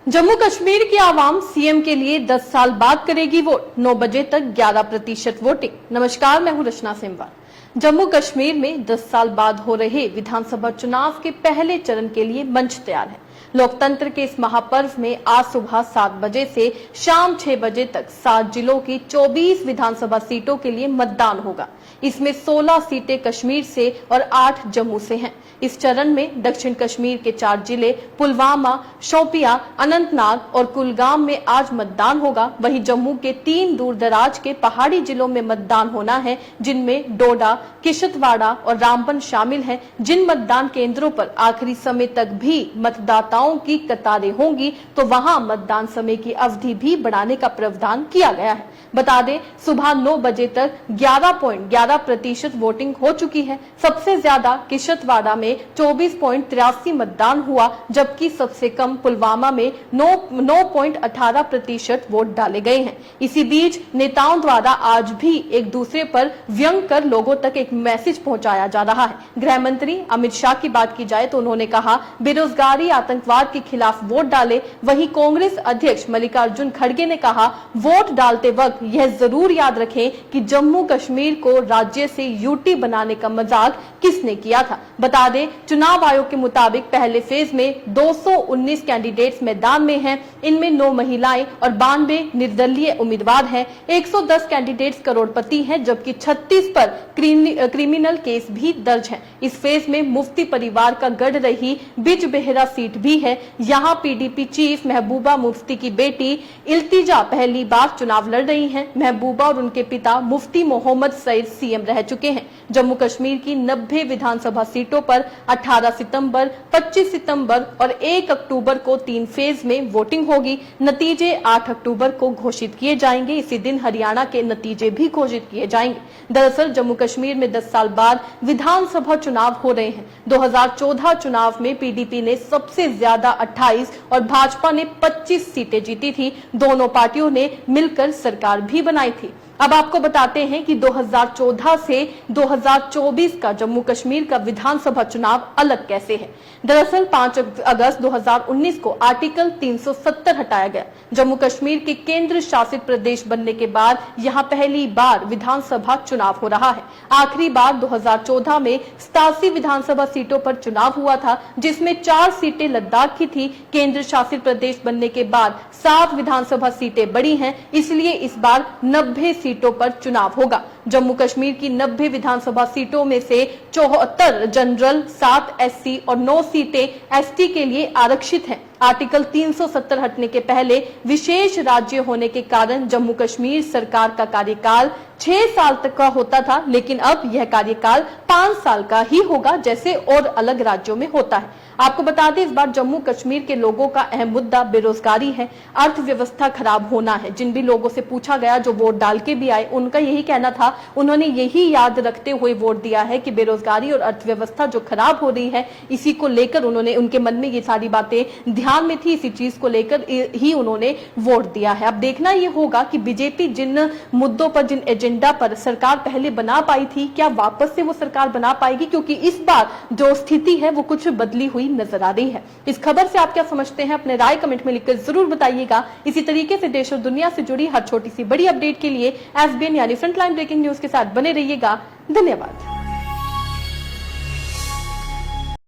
जम्मू कश्मीर की आवाम सीएम के लिए 10 साल बाद करेगी वोट। 9 बजे तक 11% वोटिंग। नमस्कार, मैं हूं रचना सिमवाल। जम्मू कश्मीर में 10 साल बाद हो रहे विधानसभा चुनाव के पहले चरण के लिए मंच तैयार है। लोकतंत्र के इस महापर्व में आज सुबह 7 बजे से शाम 6 बजे तक 7 जिलों की 24 विधानसभा सीटों के लिए मतदान होगा। इसमें 16 सीटें कश्मीर से और 8 जम्मू से हैं। इस चरण में दक्षिण कश्मीर के 4 जिले पुलवामा, शोपियां, अनंतनाग और कुलगाम में आज मतदान होगा। वहीं जम्मू के 3 दूरदराज के पहाड़ी जिलों में मतदान होना है, जिनमें डोडा, किश्तवाड़ा और रामबन शामिल हैं। जिन मतदान केंद्रों पर आखिरी समय तक भी मतदाताओं की कतारें होंगी, तो वहां मतदान समय की अवधि भी बढ़ाने का प्रावधान किया गया है। बता दें, सुबह 9 बजे तक 11.11% वोटिंग हो चुकी है। सबसे ज्यादा किश्तवाड़ा में 24.83 मतदान हुआ, जबकि सबसे कम पुलवामा में 9.18% वोट डाले गए हैं। इसी बीच नेताओं द्वारा आज भी एक दूसरे पर व्यंग कर लोगों तक एक मैसेज पहुंचाया जा रहा है। गृह मंत्री अमित शाह की बात की जाए तो उन्होंने कहा, बेरोजगारी, आतंकवाद के खिलाफ वोट डाले। वहीं कांग्रेस अध्यक्ष मल्लिकार्जुन खड़गे ने कहा, वोट डालते वक्त यह जरूर याद रखें कि जम्मू कश्मीर को राज्य से यूटी बनाने का मजाक किसने किया था। बता दें, चुनाव आयोग के मुताबिक पहले फेज में 219 कैंडिडेट्स मैदान में हैं। इनमें 9 महिलाएं और 92 निर्दलीय उम्मीदवार हैं। 110 कैंडिडेट्स करोड़पति हैं, जबकि 36 पर क्रिमिनल केस भी दर्ज है। इस फेज में मुफ्ती परिवार का गढ़ रही बिजबेहरा सीट भी है। यहाँ पीडीपी चीफ महबूबा मुफ्ती की बेटी इल्तिजा पहली बार चुनाव लड़ रही हैं। महबूबा और उनके पिता मुफ्ती मोहम्मद सईद सीएम रह चुके हैं। जम्मू कश्मीर की 90 विधानसभा सीटों पर 18 सितंबर, 25 सितंबर और 1 अक्टूबर को 3 फेज में वोटिंग होगी। नतीजे 8 अक्टूबर को घोषित किए जाएंगे। इसी दिन हरियाणा के नतीजे भी घोषित किए जाएंगे। दरअसल जम्मू कश्मीर में 10 साल बाद विधानसभा चुनाव हो रहे हैं। 2014 चुनाव में पीडीपी ने सबसे ज्यादा 28 और भाजपा ने 25 सीटें जीती थी। दोनों पार्टियों ने मिलकर सरकार भी बनाई थी। अब आपको बताते हैं कि 2014 से 2024 का जम्मू कश्मीर का विधानसभा चुनाव अलग कैसे है। दरअसल 5 अगस्त 2019 को आर्टिकल 370 हटाया गया। जम्मू कश्मीर के केंद्र शासित प्रदेश बनने के बाद यहां पहली बार विधानसभा चुनाव हो रहा है। आखिरी बार 2014 में 87 विधानसभा सीटों पर चुनाव हुआ था, जिसमें 4 सीटें लद्दाख की थी। केंद्र शासित प्रदेश बनने के बाद 7 विधानसभा सीटें बढ़ी हैं, इसलिए इस बार 90 सीटों पर चुनाव होगा। जम्मू कश्मीर की 90 विधानसभा सीटों में से 74 जनरल, 7 एससी और 9 सीटें एसटी के लिए आरक्षित हैं। आर्टिकल 370 हटने के पहले विशेष राज्य होने के कारण जम्मू कश्मीर सरकार का कार्यकाल 6 साल तक का होता था, लेकिन अब यह कार्यकाल 5 साल का ही होगा, जैसे और अलग राज्यों में होता है। आपको बता दें, इस बार जम्मू कश्मीर के लोगों का अहम मुद्दा बेरोजगारी है, अर्थव्यवस्था खराब होना है। जिन भी लोगों से पूछा गया, जो वोट डाल के भी आए, उनका यही कहना था, उन्होंने यही याद रखते हुए वोट दिया है कि बेरोजगारी और अर्थव्यवस्था जो खराब हो रही है, इसी को लेकर उन्होंने, उनके मन में ये सारी बातें ध्यान में थी, इसी चीज को लेकर ही उन्होंने वोट दिया है। अब देखना यह होगा कि बीजेपी जिन मुद्दों पर, जिन एजेंडा पर सरकार पहले बना पाई थी, क्या वापस से वो सरकार बना पाएगी, क्योंकि इस बार जो स्थिति है वो कुछ बदली हुई नजर आ रही है। इस खबर से आप क्या समझते हैं, अपने राय कमेंट में लिखकर जरूर बताइएगा। इसी तरीके से देश और दुनिया से जुड़ी हर छोटी सी बड़ी अपडेट के लिए एसबीएन यानी फ्रंटलाइन ब्रेकिंग न्यूज के साथ बने रहिएगा। धन्यवाद।